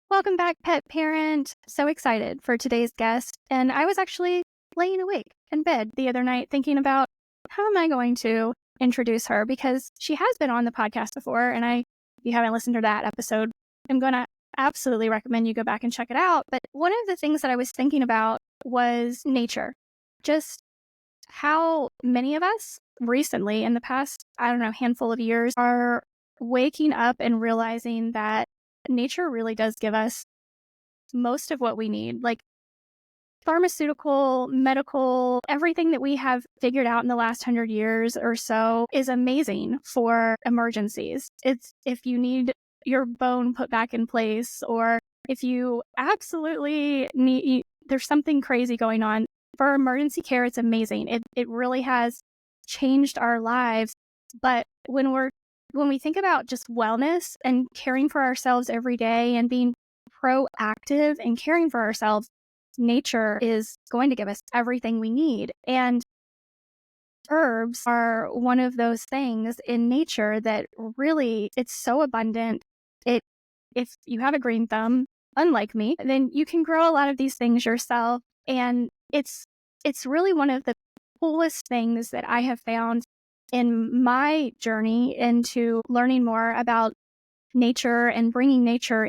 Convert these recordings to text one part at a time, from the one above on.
Welcome back, pet parent. So excited for today's guest. And I was actually laying awake in bed the other night thinking about how am I going to introduce her because she has been on the podcast before. And if you haven't listened to that episode, I'm going to absolutely recommend you go back and check it out. But one of the things that I was thinking about was nature. Just how many of us recently in the past, I don't know, handful of years are waking up and realizing that nature really does give us most of what we need, like pharmaceutical, medical, everything that we have figured out in the last 100 years or so is amazing for emergencies. It's if you need your bone put back in place, or if you absolutely need, there's something crazy going on. For emergency care, it's amazing. It really has changed our lives. But when we think about just wellness and caring for ourselves every day and being proactive and caring for ourselves, nature is going to give us everything we need. And herbs are one of those things in nature that really, it's so abundant. It, if you have a green thumb, unlike me, then you can grow a lot of these things yourself. And it's really one of the coolest things that I have found in my journey into learning more about nature and bringing nature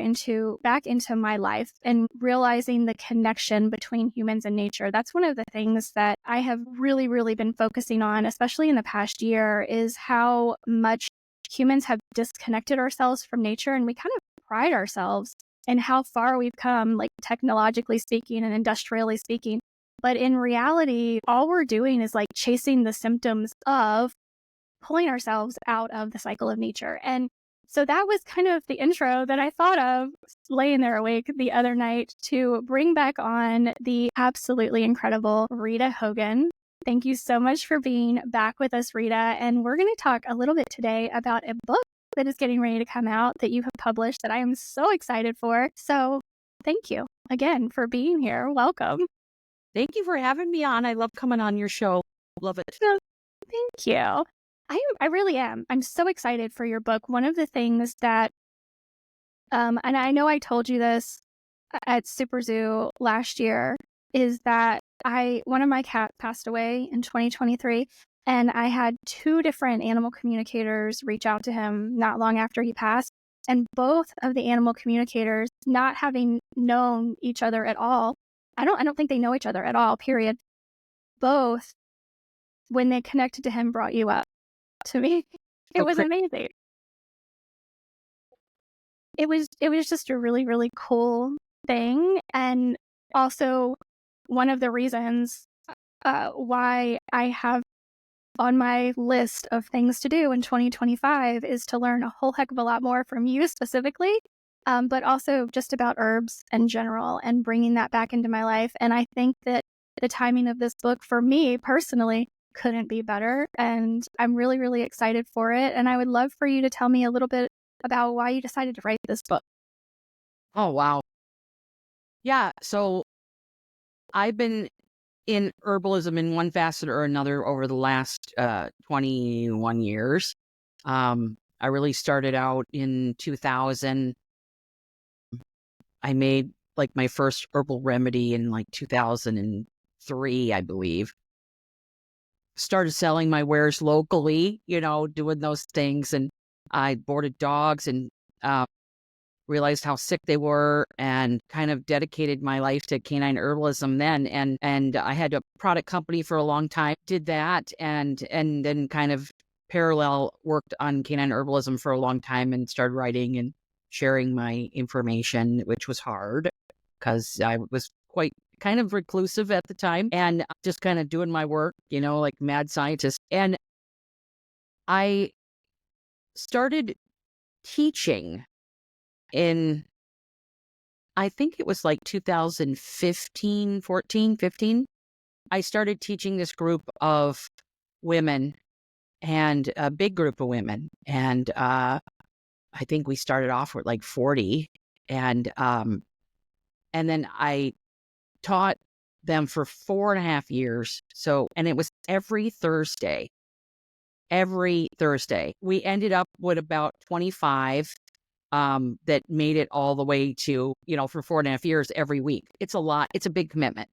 back into my life and realizing the connection between humans and nature. That's one of the things that I have really, really been focusing on, especially in the past year, is how much humans have disconnected ourselves from nature. And we kind of pride ourselves in how far we've come, like technologically speaking and industrially speaking. But in reality, all we're doing is like chasing the symptoms of pulling ourselves out of the cycle of nature. And so that was kind of the intro that I thought of laying there awake the other night to bring back on the absolutely incredible Rita Hogan. Thank you so much for being back with us, Rita. And we're going to talk a little bit today about a book that is getting ready to come out that you have published that I am so excited for. So thank you again for being here. Welcome. Thank you for having me on. I love coming on your show. Love it. No, thank you. I really am. I'm so excited for your book. One of the things that, and I know I told you this at Super Zoo last year, is that one of my cats passed away in 2023, and I had two different animal communicators reach out to him not long after he passed. And both of the animal communicators, not having known each other at all, I don't think they know each other at all, period. Both, when they connected to him, brought you up to me. It was amazing. It was just a really, really cool thing. And also one of the reasons why I have on my list of things to do in 2025 is to learn a whole heck of a lot more from you specifically, but also just about herbs in general and bringing that back into my life. And I think that the timing of this book for me personally couldn't be better. And I'm really, really excited for it. And I would love for you to tell me a little bit about why you decided to write this book. Oh, wow. Yeah. So I've been in herbalism in one facet or another over the last 21 years. I really started out in 2000. I made like my first herbal remedy in like 2003, I believe. Started selling my wares locally, doing those things. And I boarded dogs and realized how sick they were and kind of dedicated my life to canine herbalism then. And I had a product company for a long time, did that, and then kind of parallel worked on canine herbalism for a long time and started writing and sharing my information, which was hard because I was quite kind of reclusive at the time and just kind of doing my work, like mad scientist. And I started teaching in, I think it was like 2015, 14, 15. I started teaching this group of women and a big group of women. And I think we started off with like 40. And then I taught them for 4.5 years. And it was every Thursday. We ended up with about 25 that made it all the way to, for 4.5 years every week. It's a lot. It's a big commitment.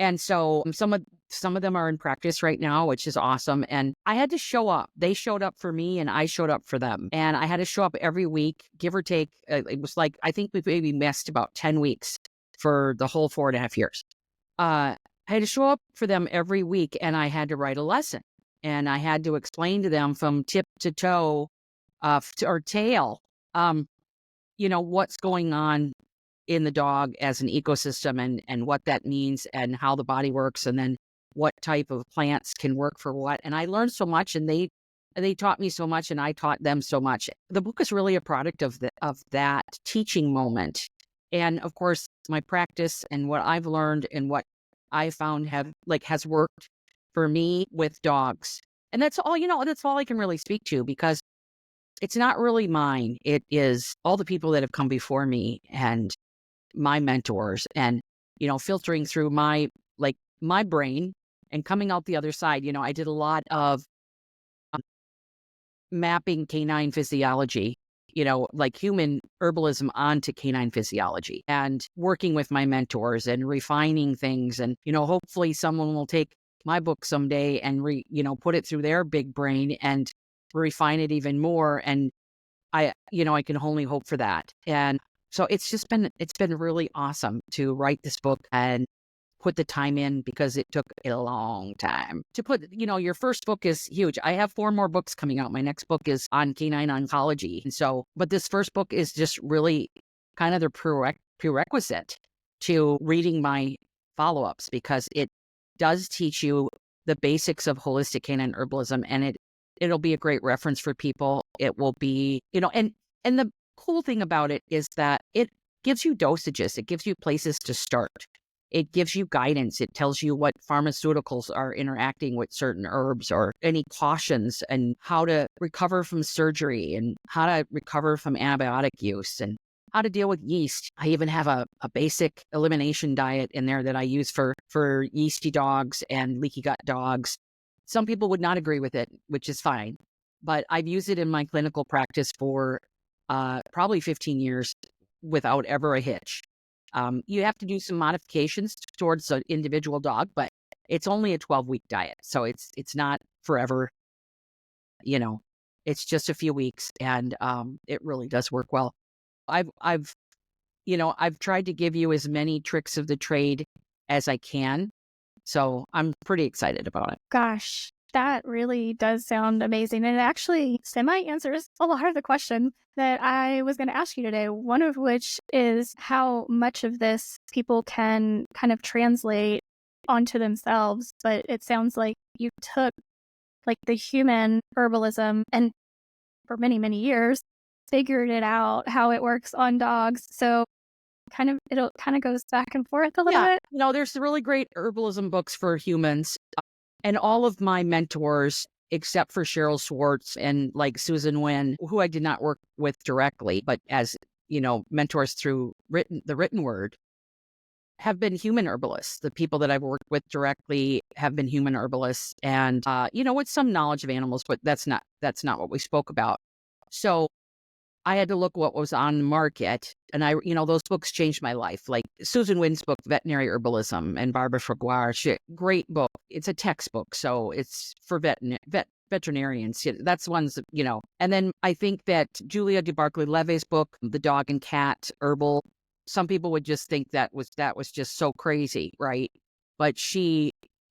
And so some of them are in practice right now, which is awesome. And I had to show up. They showed up for me and I showed up for them. And I had to show up every week, give or take. It was like, I think we maybe missed about 10 weeks for the whole 4.5 years. I had to show up for them every week and I had to write a lesson. And I had to explain to them from tip to toe or tail, what's going on in the dog as an ecosystem and what that means and how the body works and then what type of plants can work for what. And I learned so much and they taught me so much and I taught them so much. The book is really a product of that teaching moment. And of course, my practice and what I've learned and what I found has worked for me with dogs. And that's all, that's all I can really speak to because it's not really mine. It is all the people that have come before me and my mentors and, filtering through my brain and coming out the other side. I did a lot of mapping canine physiology, like human herbalism onto canine physiology and working with my mentors and refining things. And, hopefully someone will take my book someday and put it through their big brain and refine it even more. And I can only hope for that. And so it's been really awesome to write this book and put the time in because it took a long time to put, your first book is huge. I have 4 more books coming out. My next book is on canine oncology. And so, but this first book is just really kind of the prerequisite to reading my follow-ups because it does teach you the basics of holistic canine herbalism and it'll be a great reference for people. It will be, and the cool thing about it is that it gives you dosages. It gives you places to start. It gives you guidance. It tells you what pharmaceuticals are interacting with certain herbs or any cautions and how to recover from surgery and how to recover from antibiotic use and how to deal with yeast. I even have a basic elimination diet in there that I use for yeasty dogs and leaky gut dogs. Some people would not agree with it, which is fine, but I've used it in my clinical practice for probably 15 years without ever a hitch. You have to do some modifications towards an individual dog, but it's only a 12-week diet. So it's not forever, it's just a few weeks and it really does work well. I've tried to give you as many tricks of the trade as I can. So I'm pretty excited about it. Gosh, that really does sound amazing. And it actually semi-answers a lot of the question that I was going to ask you today, one of which is how much of this people can kind of translate onto themselves. But it sounds like you took the human herbalism and for many, many years, figured it out how it works on dogs. So it kind of goes back and forth a little bit. There's really great herbalism books for humans. And all of my mentors, except for Cheryl Schwartz and Susan Wynn, who I did not work with directly, but as, mentors through the written word, have been human herbalists. The people that I've worked with directly have been human herbalists and, with some knowledge of animals, but that's not what we spoke about. So I had to look what was on the market. And those books changed my life. Like Susan Wynn's book, Veterinary Herbalism, and Barbara Fragoire, great book. It's a textbook. So it's for veterinarians. That's ones, And then I think that Julia DeBarclay-Levy's book, The Dog and Cat Herbal, some people would just think that was just so crazy, right? But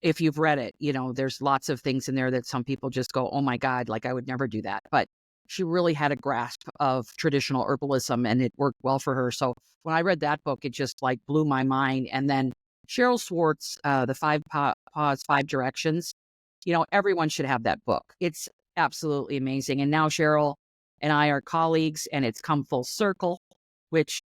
if you've read it, there's lots of things in there that some people just go, oh my God, I would never do that. But she really had a grasp of traditional herbalism and it worked well for her. So when I read that book, it just blew my mind. And then Cheryl Schwartz, The 5 Paws, 5 Directions, everyone should have that book. It's absolutely amazing. And now Cheryl and I are colleagues and it's come full circle, which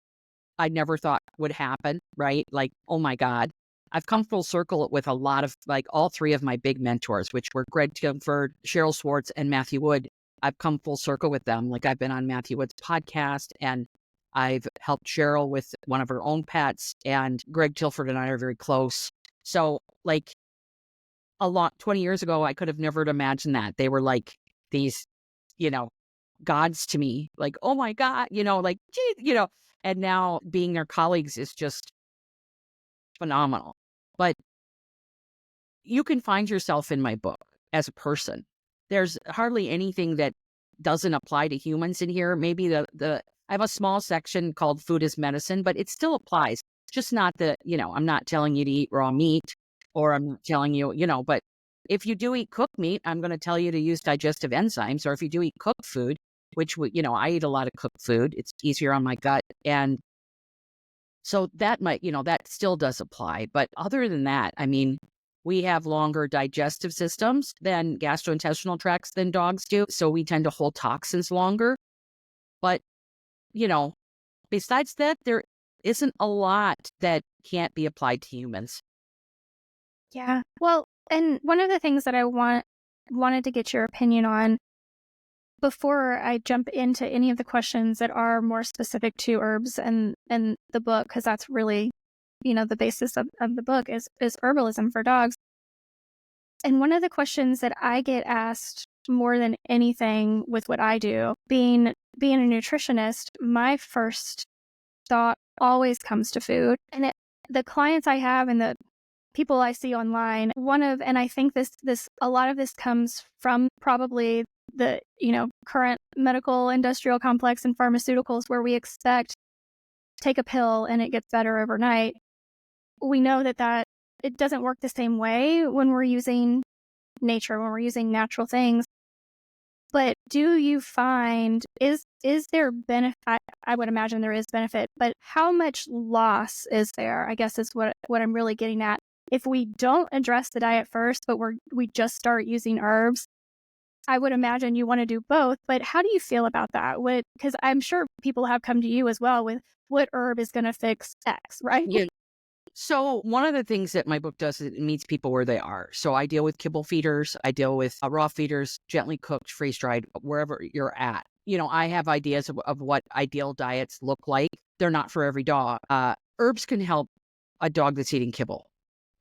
I never thought would happen, right? Oh my God. I've come full circle with a lot of all 3 of my big mentors, which were Greg Tilford, Cheryl Schwartz, and Matthew Wood. I've come full circle with them. I've been on Matthew Wood's podcast and I've helped Cheryl with one of her own pets and Greg Tilford and I are very close. So 20 years ago, I could have never imagined that. They were these, gods to me, like, oh my God, like, gee, and now being their colleagues is just phenomenal. But you can find yourself in my book as a person. There's hardly anything that doesn't apply to humans in here. Maybe I have a small section called food as medicine, but it still applies. Just not I'm not telling you to eat raw meat, or I'm not telling you, but if you do eat cooked meat, I'm going to tell you to use digestive enzymes. Or if you do eat cooked food, which, I eat a lot of cooked food, it's easier on my gut. And so that might, that still does apply. But other than that, I mean, we have longer digestive systems than gastrointestinal tracts than dogs do. So we tend to hold toxins longer. But, besides that, there isn't a lot that can't be applied to humans. Yeah. Well, and one of the things that I wanted to get your opinion on before I jump into any of the questions that are more specific to herbs and the book, because that's really, the basis of the book is herbalism for dogs. And one of the questions that I get asked more than anything with what I do, being a nutritionist, my first thought always comes to food. And the clients I have and the people I see online, and I think a lot of this comes from probably the, current medical industrial complex and pharmaceuticals, where we expect take a pill and it gets better overnight. We know that it doesn't work the same way when we're using nature, when we're using natural things. But do you find, is there benefit? I would imagine there is benefit, but how much loss is there, I guess, is what I'm really getting at. If we don't address the diet first, but we just start using herbs, I would imagine you want to do both. But how do you feel about that? Because I'm sure people have come to you as well with what herb is going to fix X, right? Yeah. So one of the things that my book does is it meets people where they are. So I deal with kibble feeders. I deal with raw feeders, gently cooked, freeze-dried, wherever you're at. I have ideas of what ideal diets look like. They're not for every dog. Herbs can help a dog that's eating kibble.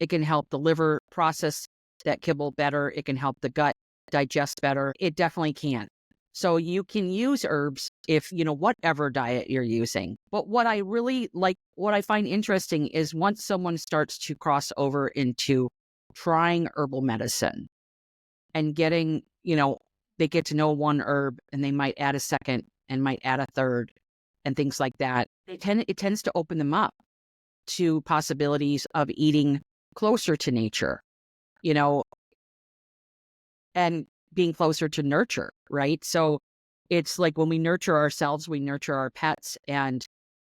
It can help the liver process that kibble better. It can help the gut digest better. It definitely can. So you can use herbs if, whatever diet you're using. But what I really like, what I find interesting is once someone starts to cross over into trying herbal medicine and getting, they get to know one herb and they might add a second and might add a third and things like that. It tends to open them up to possibilities of eating closer to nature, and being closer to nurture, right? So it's like when we nurture ourselves, we nurture our pets. And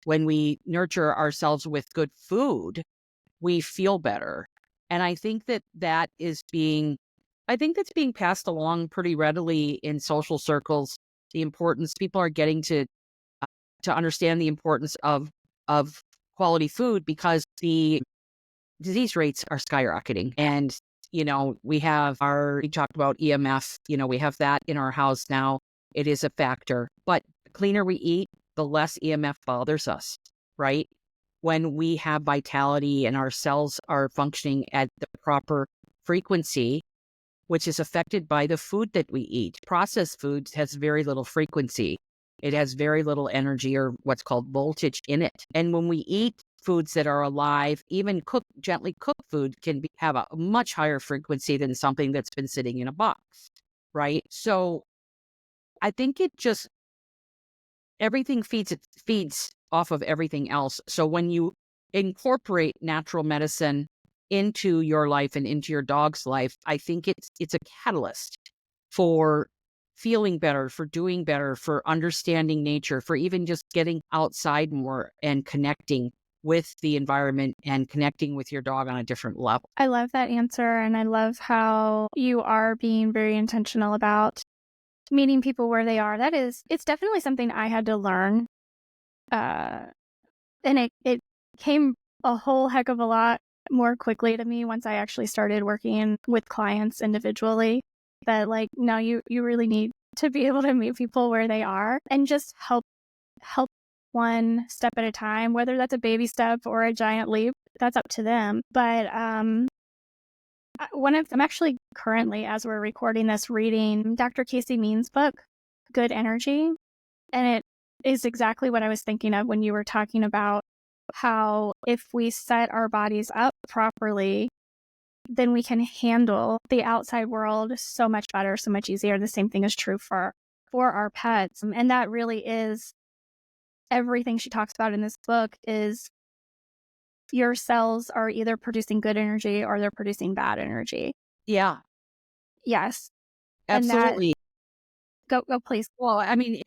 when we nurture ourselves with good food, we feel better. And I think that's being passed along pretty readily in social circles. The importance, people are getting to understand the importance of quality food, because the disease rates are skyrocketing. And we talked about EMF, we have that in our house now. It is a factor, but the cleaner we eat, the less EMF bothers us, right? When we have vitality and our cells are functioning at the proper frequency, which is affected by the food that we eat. Processed foods has very little frequency. It has very little energy, or what's called voltage, in it. And when we eat foods that are alive, even gently cooked food can have a much higher frequency than something that's been sitting in a box, right? So I think everything feeds off of everything else. So when you incorporate natural medicine into your life and into your dog's life, I think it's a catalyst for feeling better, for doing better, for understanding nature, for even just getting outside more and connecting with the environment and connecting with your dog on a different level. I love that answer. And I love how you are being very intentional about meeting people where they are. It's definitely something I had to learn. And it came a whole heck of a lot more quickly to me once I actually started working with clients individually. That no, you really need to be able to meet people where they are and just help one step at a time, whether that's a baby step or a giant leap, that's up to them. But I'm actually currently, as we're recording this, reading Dr. Casey Means' book, good energy. And it is exactly what I was thinking of when you were talking about how if we set our bodies up properly, then we can handle the outside world so much better, so much easier. The same thing is true for our pets. And that really is everything she talks about in this book is your cells are either producing good energy or they're producing bad energy. Yeah, Yes. And that absolutely. go please. Well, I mean,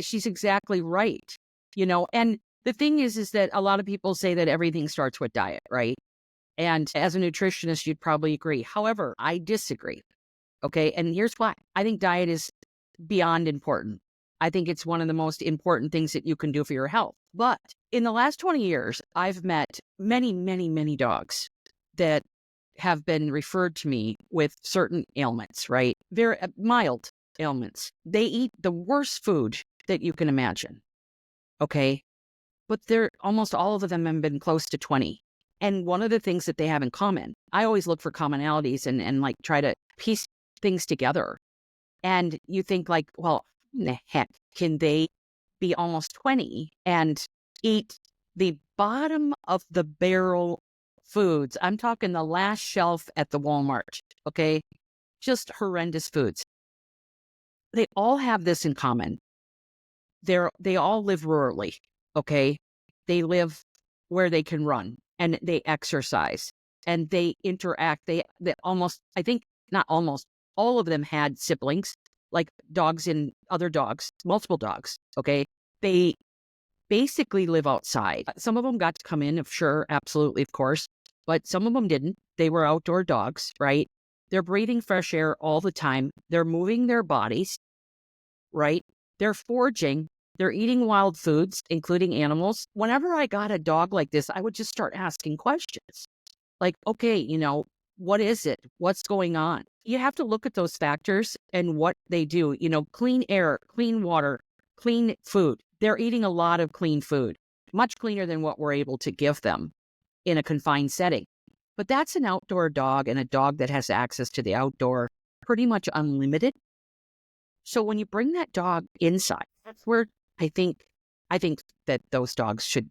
she's exactly right. And the thing is that a lot of people say that everything starts with diet, right? And as a nutritionist, you'd probably agree. However, I disagree. Okay. And here's why. I think diet is beyond important. I think it's one of the most important things that you can do for your health. But in the last 20 years, I've met many, many, many dogs that have been referred to me with certain ailments, right? Very mild ailments. They eat the worst food that you can imagine. Okay. But they're almost all of them have been close to 20. And one of the things that they have in common, I always look for commonalities and like try to piece things together. And you think like, well, the heck, can they be almost 20 and eat the bottom of the barrel foods? I'm talking the last shelf at the Walmart, okay? Just horrendous foods. They all have this in common. They all live rurally, okay? They live where they can run and they exercise and they interact. They almost, I think, not almost, all of them had siblings, like dogs and other dogs, multiple dogs, okay? They basically live outside. Some of them got to come in, sure, absolutely, of course, but some of them didn't. They were outdoor dogs, right? They're breathing fresh air all the time. They're moving their bodies, right? They're foraging. They're eating wild foods, including animals. Whenever I got a dog like this, I would just start asking questions. Like, okay, what is it? What's going on? You have to look at those factors and what they do. Clean air, clean water, clean food. They're eating a lot of clean food, much cleaner than what we're able to give them in a confined setting. But that's an outdoor dog and a dog that has access to the outdoor pretty much unlimited. So when you bring that dog inside, that's where I think that those dogs should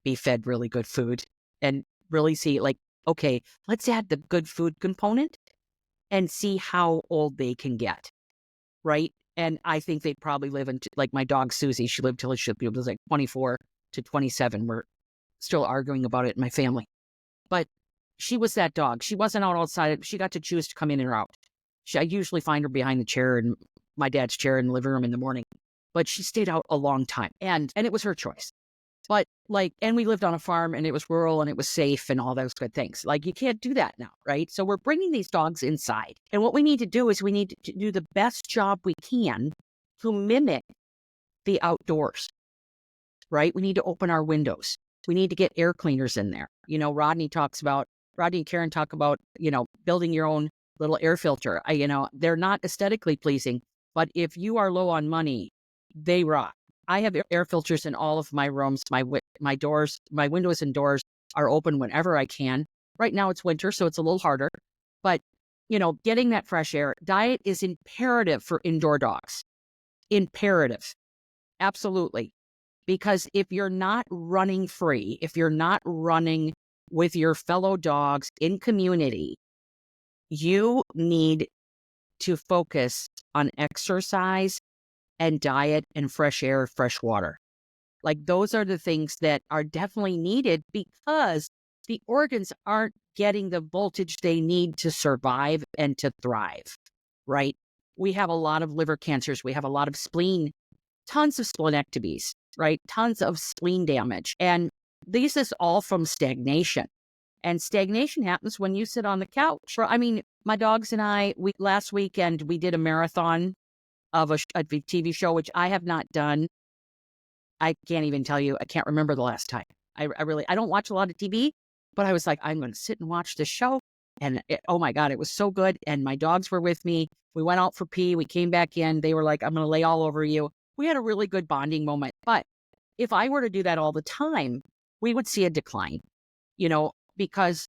be fed really good food and really see like, okay, let's add the good food component and see how old they can get, right? And I think they'd probably live into, like my dog Susie, she lived till she was like 24 to 27. We're still arguing about it in my family. But she was that dog. She wasn't out outside. She got to choose to come in or out. I usually find her behind the chair in my dad's chair in the living room in the morning. But she stayed out a long time. And it was her choice. But and we lived on a farm and it was rural and it was safe and all those good things. Like you can't do that now, right? So we're bringing these dogs inside. And what we need to do is we need to do the best job we can to mimic the outdoors, right? We need to open our windows. We need to get air cleaners in there. Rodney and Karen talk about, building your own little air filter. They're not aesthetically pleasing, but if you are low on money, they rock. I have air filters in all of my rooms. My doors, my windows and doors are open whenever I can. Right now it's winter, so it's a little harder. But, getting that fresh air, diet is imperative for indoor dogs. Imperative. Absolutely. Because if you're not running free, if you're not running with your fellow dogs in community, you need to focus on exercise and diet and fresh air, fresh water. Like those are the things that are definitely needed because the organs aren't getting the voltage they need to survive and to thrive, right? We have a lot of liver cancers. We have a lot of tons of splenectomies, right? Tons of spleen damage. And this is all from stagnation. And stagnation happens when you sit on the couch. I mean, my dogs and last weekend, we did a marathon of a TV show, which I have not done. I can't even tell you. I can't remember the last time. I don't watch a lot of TV, but I was like, I'm going to sit and watch this show. And oh my God, it was so good. And my dogs were with me. We went out for pee. We came back in. They were like, I'm going to lay all over you. We had a really good bonding moment. But if I were to do that all the time, we would see a decline, because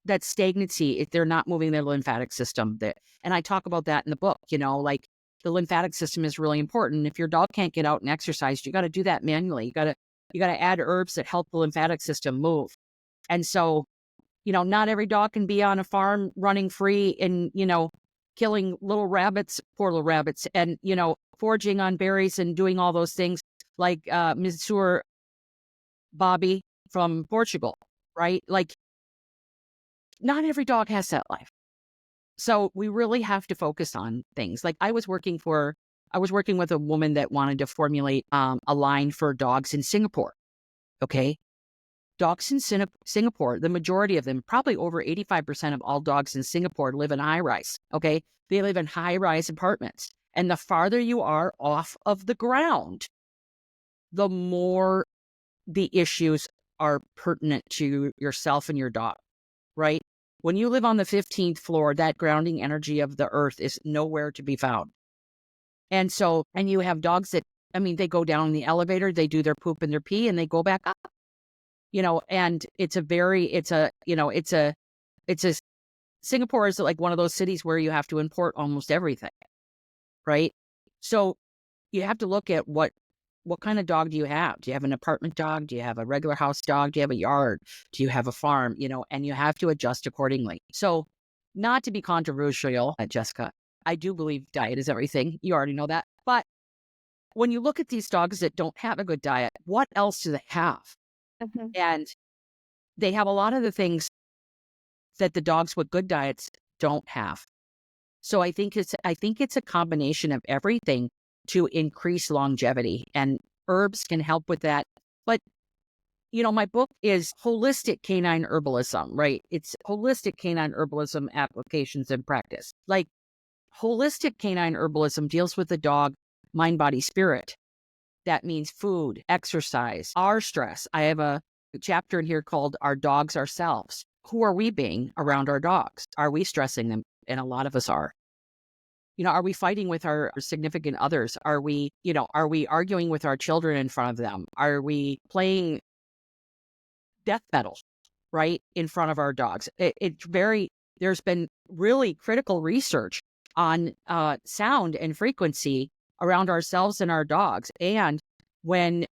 that stagnancy, if they're not moving their lymphatic system. And I talk about that in the book, like the lymphatic system is really important. If your dog can't get out and exercise, you got to do that manually. You got to add herbs that help the lymphatic system move. And so, not every dog can be on a farm running free and, killing little rabbits, poor little rabbits, and, foraging on berries and doing all those things like Monsieur Bobby from Portugal, right? Like, not every dog has that life. So we really have to focus on things. Like I was working with a woman that wanted to formulate a line for dogs in Singapore. Okay. Dogs in Singapore, the majority of them, probably over 85% of all dogs in Singapore live in high rise. Okay. They live in high rise apartments. And the farther you are off of the ground, the more the issues are pertinent to yourself and your dog, right? When you live on the 15th floor, that grounding energy of the earth is nowhere to be found. And you have dogs that, they go down in the elevator, they do their poop and their pee, and they go back up, and Singapore is like one of those cities where you have to import almost everything, right? So you have to look at what kind of dog do you have? Do you have an apartment dog? Do you have a regular house dog? Do you have a yard? Do you have a farm? And you have to adjust accordingly. So not to be controversial, Jessica, I do believe diet is everything. You already know that. But when you look at these dogs that don't have a good diet, what else do they have? Mm-hmm. And they have a lot of the things that the dogs with good diets don't have. So I think it's a combination of everything to increase longevity, and herbs can help with that. But, my book is Holistic Canine Herbalism, right? It's Holistic Canine Herbalism Applications and Practice. Like Holistic Canine Herbalism deals with the dog, mind, body, spirit. That means food, exercise, our stress. I have a chapter in here called Our Dogs Ourselves. Who are we being around our dogs? Are we stressing them? And a lot of us are. Are we fighting with our significant others? Are we arguing with our children in front of them? Are we playing death metal, right, in front of our dogs? There's been really critical research on sound and frequency around ourselves and our dogs. And when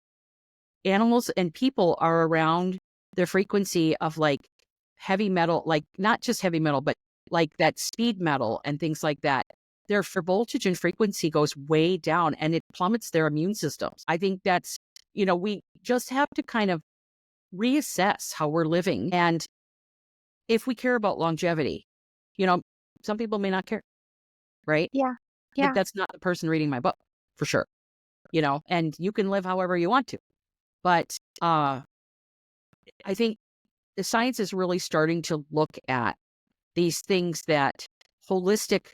animals and people are around the frequency of like heavy metal, like not just heavy metal, but like that speed metal and things like that, their voltage and frequency goes way down and it plummets their immune systems. I think that's, we just have to kind of reassess how we're living. And if we care about longevity, some people may not care, right? Yeah. Yeah. Like that's not the person reading my book for sure, and you can live however you want to. But I think the science is really starting to look at these things that holistic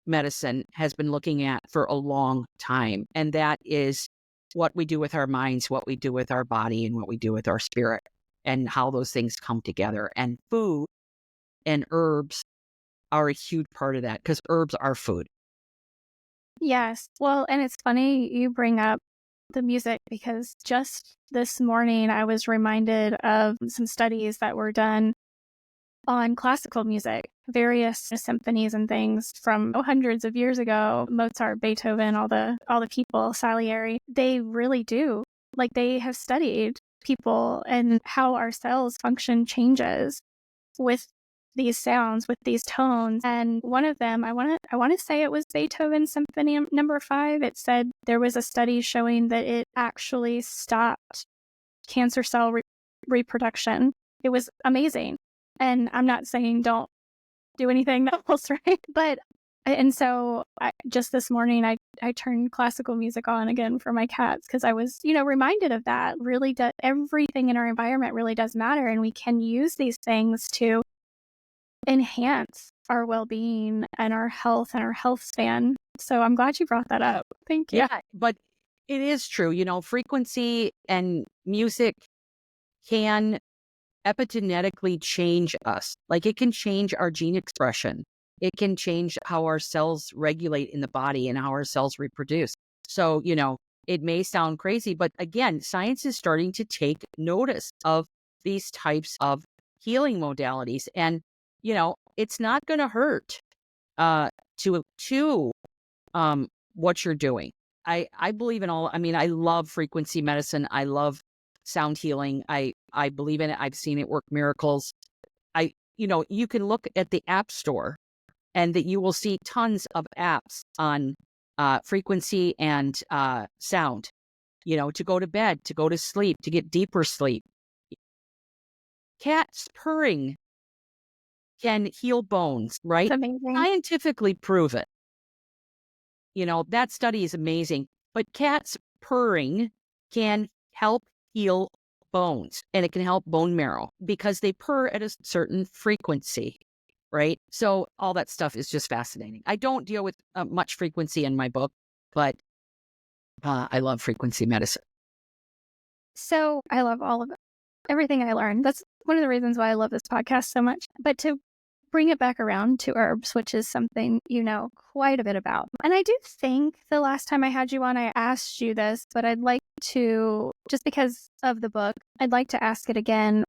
medicine has been looking at for a long time. And that is what we do with our minds, what we do with our body, and what we do with our spirit, and how those things come together. And food and herbs are a huge part of that because herbs are food. Yes. Well, and it's funny you bring up the music because just this morning I was reminded of some studies that were done on classical music, various symphonies and things from hundreds of years ago, Mozart, Beethoven, all the people, Salieri. They really do. Like they have studied people and how our cells function changes with these sounds, with these tones. And one of them, I want to say it was Beethoven Symphony number 5. It said there was a study showing that it actually stopped cancer cell reproduction. It was amazing. And I'm not saying don't do anything else, right? But, and so just this morning, I turned classical music on again for my cats because I was, reminded of that. Really, everything in our environment really does matter. And we can use these things to enhance our well-being and our health span. So I'm glad you brought that up. Thank you. Yeah, but it is true. Frequency and music can epigenetically change us. Like it can change our gene expression. It can change how our cells regulate in the body and how our cells reproduce. So, it may sound crazy, but again, science is starting to take notice of these types of healing modalities. And, it's not going to hurt to what you're doing. I believe in all, I mean, I love frequency medicine. I love sound healing. I believe in it. I've seen it work miracles. You can look at the app store and that you will see tons of apps on frequency and sound, to go to bed, to go to sleep, to get deeper sleep. Cats purring can heal bones, It's right? amazing. Scientifically proven. That study is amazing. But cats purring can help heal bones, and it can help bone marrow because they purr at a certain frequency, right? So all that stuff is just fascinating. I don't deal with much frequency in my book, but I love frequency medicine. So I love all of it. Everything I learned. That's one of the reasons why I love this podcast so much. But to bring it back around to herbs, which is something you know quite a bit about. And I do think the last time I had you on, I asked you this, but I'd like to, just because of the book, I'd like to ask it again.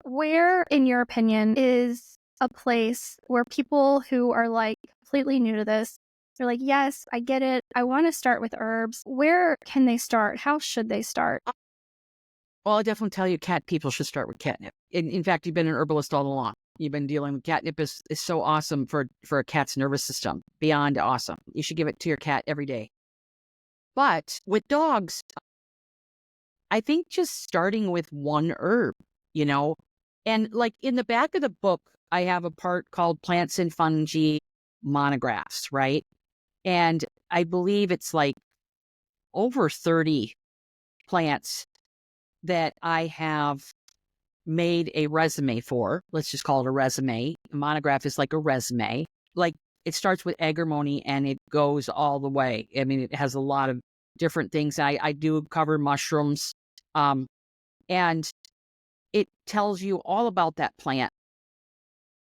Where, in your opinion, is a place where people who are like completely new to this, they're like, yes, I get it. I want to start with herbs. Where can they start? How should they start? Well, I'll definitely tell you, cat people should start with catnip. In fact, you've been an herbalist all along. You've been dealing with catnip is so awesome for a cat's nervous system. Beyond awesome. You should give it to your cat every day. But with dogs, I think just starting with one herb, and like in the back of the book, I have a part called Plants and Fungi Monographs, right? And I believe it's like over 30 plants that I have made a resume for. Let's just call it a resume. A monograph is like a resume. Like it starts with agrimony and it goes all the way. I mean, it has a lot of different things. I do cover mushrooms. And it tells you all about that plant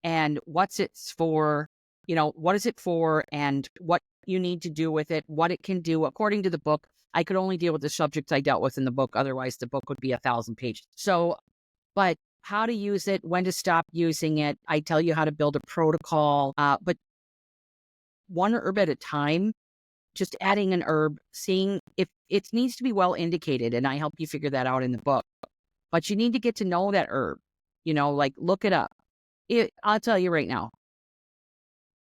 and what it's for, what is it for and what you need to do with it, what it can do. According to the book, I could only deal with the subjects I dealt with in the book. Otherwise, the book would be 1,000 pages. So, but how to use it, when to stop using it. I tell you how to build a protocol, but one herb at a time, just adding an herb, seeing if it needs to be well indicated. And I help you figure that out in the book. But you need to get to know that herb, like look it up. I'll tell you right now,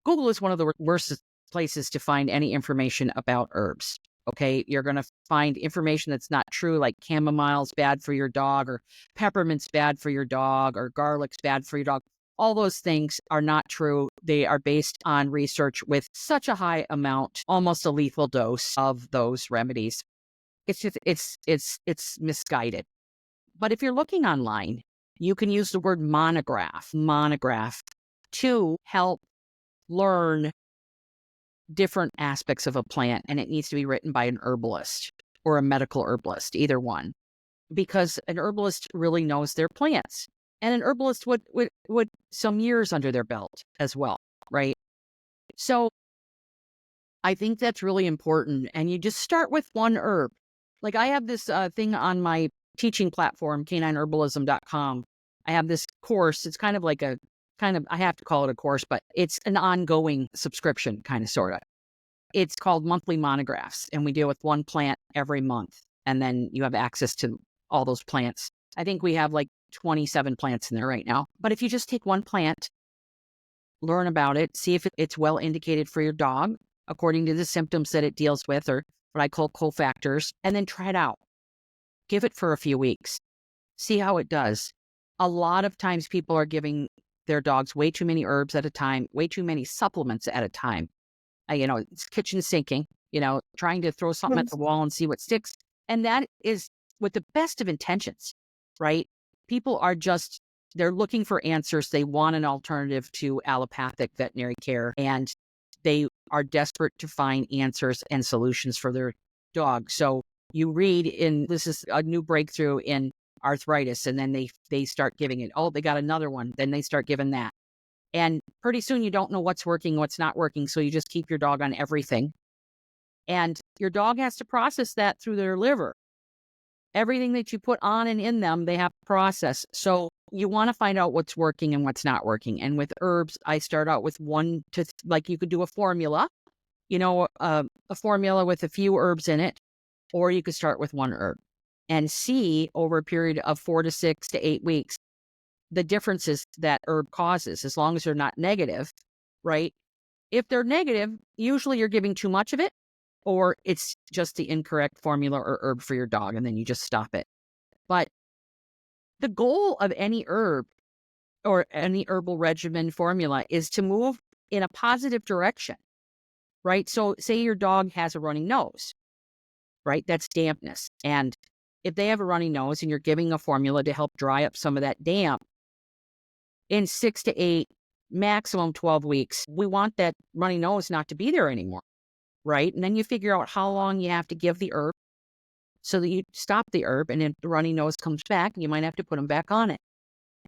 Google is one of the worst places to find any information about herbs. Okay, you're going to find information that's not true, like chamomile's bad for your dog, or peppermint's bad for your dog, or garlic's bad for your dog. All those things are not true. They are based on research with such a high amount, almost a lethal dose of those remedies. It's just, it's misguided. But if you're looking online, you can use the word monograph to help learn different aspects of a plant, and it needs to be written by an herbalist or a medical herbalist, either one, because an herbalist really knows their plants, and an herbalist would some years under their belt as well, right? So I think that's really important, and you just start with one herb. Like I have this thing on my teaching platform, canineherbalism.com. I have this course. It's kind of like I have to call it a course, but it's an ongoing subscription, kind of, sort of. It's called Monthly Monographs, and we deal with one plant every month. And then you have access to all those plants. I think we have like 27 plants in there right now. But if you just take one plant, learn about it, see if it's well indicated for your dog, according to the symptoms that it deals with, or what I call cofactors, and then try it out. Give it for a few weeks. See how it does. A lot of times people are giving their dogs way too many herbs at a time, way too many supplements at a time. It's kitchen sinking, trying to throw something at the wall and see what sticks. And that is with the best of intentions, right? People are they're looking for answers. They want an alternative to allopathic veterinary care, and they are desperate to find answers and solutions for their dog. So you read this is a new breakthrough in arthritis, and then they start giving it. Oh, they got another one. Then they start giving that. And pretty soon you don't know what's working, what's not working. So you just keep your dog on everything. And your dog has to process that through their liver. Everything that you put on and in them, they have to process. So you want to find out what's working and what's not working. And with herbs, I start out with like you could do a formula. a formula with a few herbs in it, or you could start with one herb and see over a period of 4 to 6 to 8 weeks the differences that herb causes, as long as they're not negative, right? If they're negative, usually you're giving too much of it, or it's just the incorrect formula or herb for your dog, and then you just stop it. But the goal of any herb or any herbal regimen formula is to move in a positive direction, right? So say your dog has a runny nose, right? That's dampness. And if they have a runny nose and you're giving a formula to help dry up some of that damp, in 6 to 8, maximum 12 weeks, we want that runny nose not to be there anymore, right? And then you figure out how long you have to give the herb so that you stop the herb. And if the runny nose comes back, you might have to put them back on it.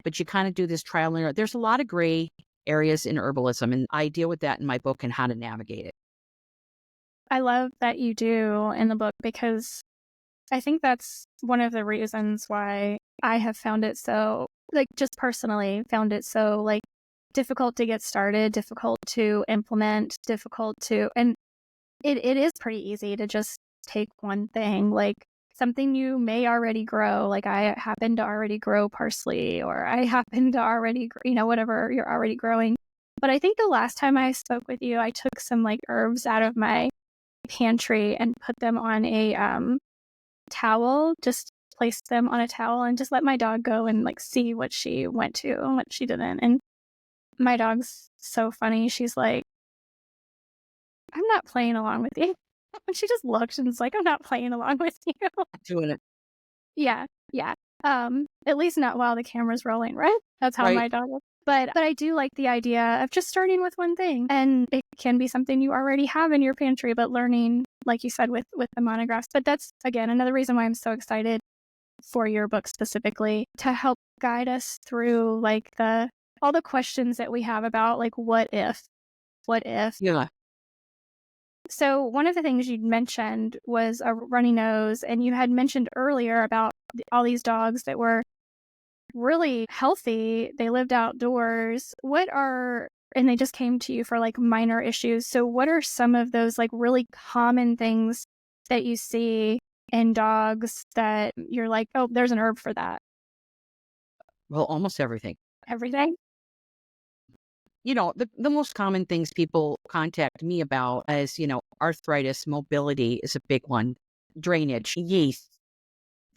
But you kind of do this trial and error. There's a lot of gray areas in herbalism, and I deal with that in my book and how to navigate it. I love that you do in the book, because I think that's one of the reasons why I have found it so, just personally found it so, difficult to get started, difficult to implement, and it is pretty easy to just take one thing, something you may already grow. Like, I happen to already grow parsley, or I happen to already, whatever you're already growing. But I think the last time I spoke with you, I took some herbs out of my pantry and put them on a towel, just placed them on a towel and just let my dog go and see what she went to and what she didn't. And my dog's so funny. She's like, I'm not playing along with you. And she just looked and was like, I'm not playing along with you. Doing it. Yeah. Yeah. At least not while the camera's rolling, right? That's how Right. my dog is. But I do like the idea of just starting with one thing. And it can be something you already have in your pantry, but learning, like you said, with the monographs. But that's, again, another reason why I'm so excited for your book specifically, to help guide us through all the questions that we have about what if. Yeah. So one of the things you mentioned was a runny nose, and you had mentioned earlier about all these dogs that were really healthy. They lived outdoors. And they just came to you for minor issues. So what are some of those really common things that you see in dogs that you're like, oh, there's an herb for that? Well, almost everything. Everything? The most common things people contact me about is, arthritis, mobility is a big one, drainage, yeast,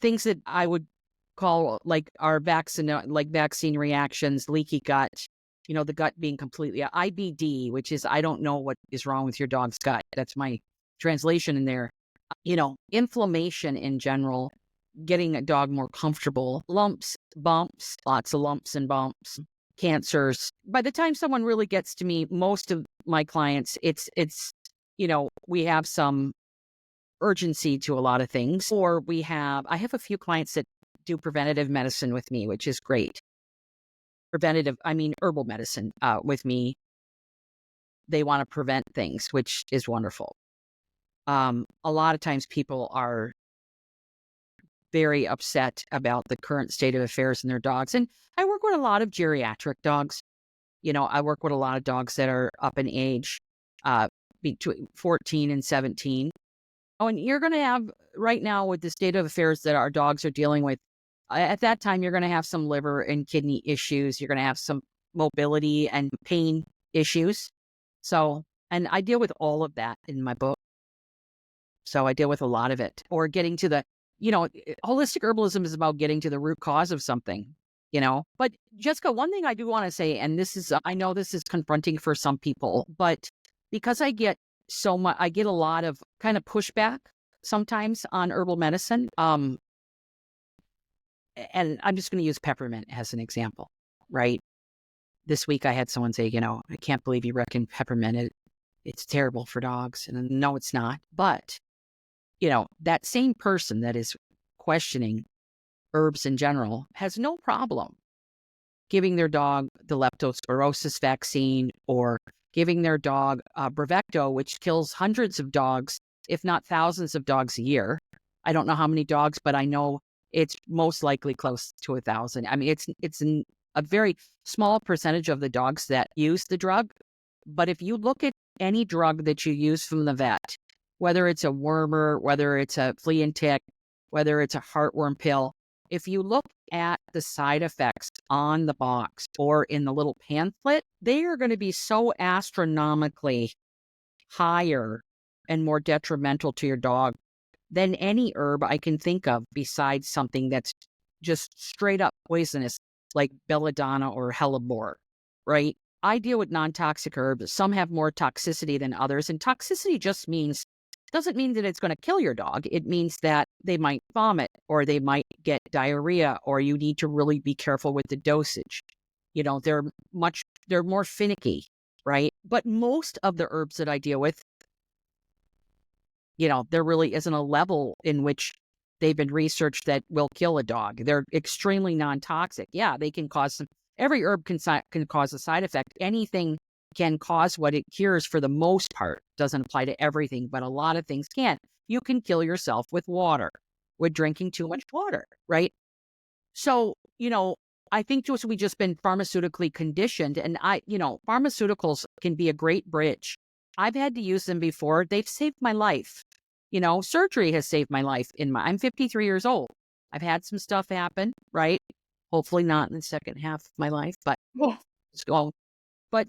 things that I would call our vaccine reactions, leaky gut, the gut being completely IBD, which is, I don't know what is wrong with your dog's gut. That's my translation in there. Inflammation in general, getting a dog more comfortable, lumps, bumps, lots of lumps and bumps, cancers. By the time someone really gets to me, most of my clients, it's we have some urgency to a lot of things, or I have a few clients that do preventative medicine with me, which is great. Herbal medicine with me. They want to prevent things, which is wonderful. A lot of times people are very upset about the current state of affairs in their dogs. And I work with a lot of geriatric dogs. I work with a lot of dogs that are up in age, between 14 and 17. Oh, and you're going to have, right now with the state of affairs that our dogs are dealing with, at that time, you're going to have some liver and kidney issues. You're going to have some mobility and pain issues. So, and I deal with all of that in my book. So I deal with a lot of it, or getting to the, holistic herbalism is about getting to the root cause of something, But Jessica, one thing I do want to say, and this is, I know this is confronting for some people, but because I get a lot of kind of pushback sometimes on herbal medicine. And I'm just going to use peppermint as an example, right? This week I had someone say, I can't believe you reckon peppermint, it's terrible for dogs. And no, it's not. But that same person that is questioning herbs in general has no problem giving their dog the leptospirosis vaccine, or giving their dog Bravecto, which kills hundreds of dogs, if not thousands of dogs a year. I don't know how many dogs, but I know it's most likely close to 1,000. It's a very small percentage of the dogs that use the drug. But if you look at any drug that you use from the vet, whether it's a wormer, whether it's a flea and tick, whether it's a heartworm pill, if you look at the side effects on the box or in the little pamphlet, they are going to be so astronomically higher and more detrimental to your dog than any herb I can think of besides something that's just straight up poisonous, like belladonna or hellebore, right? I deal with non-toxic herbs. Some have more toxicity than others. And toxicity just doesn't mean that it's going to kill your dog. It means that they might vomit or they might get diarrhea, or you need to really be careful with the dosage. They're more finicky, right? But most of the herbs that I deal with, there really isn't a level in which they've been researched that will kill a dog. They're extremely non-toxic. Yeah, they can cause every herb can cause a side effect. Anything can cause what it cures for the most part. Doesn't apply to everything, but a lot of things can. You can kill yourself with water, with drinking too much water, right? So, I think we just been pharmaceutically conditioned, and pharmaceuticals can be a great bridge. I've had to use them before. They've saved my life. Surgery has saved my life. I'm 53 years old. I've had some stuff happen, right? Hopefully not in the second half of my life, but let's go. But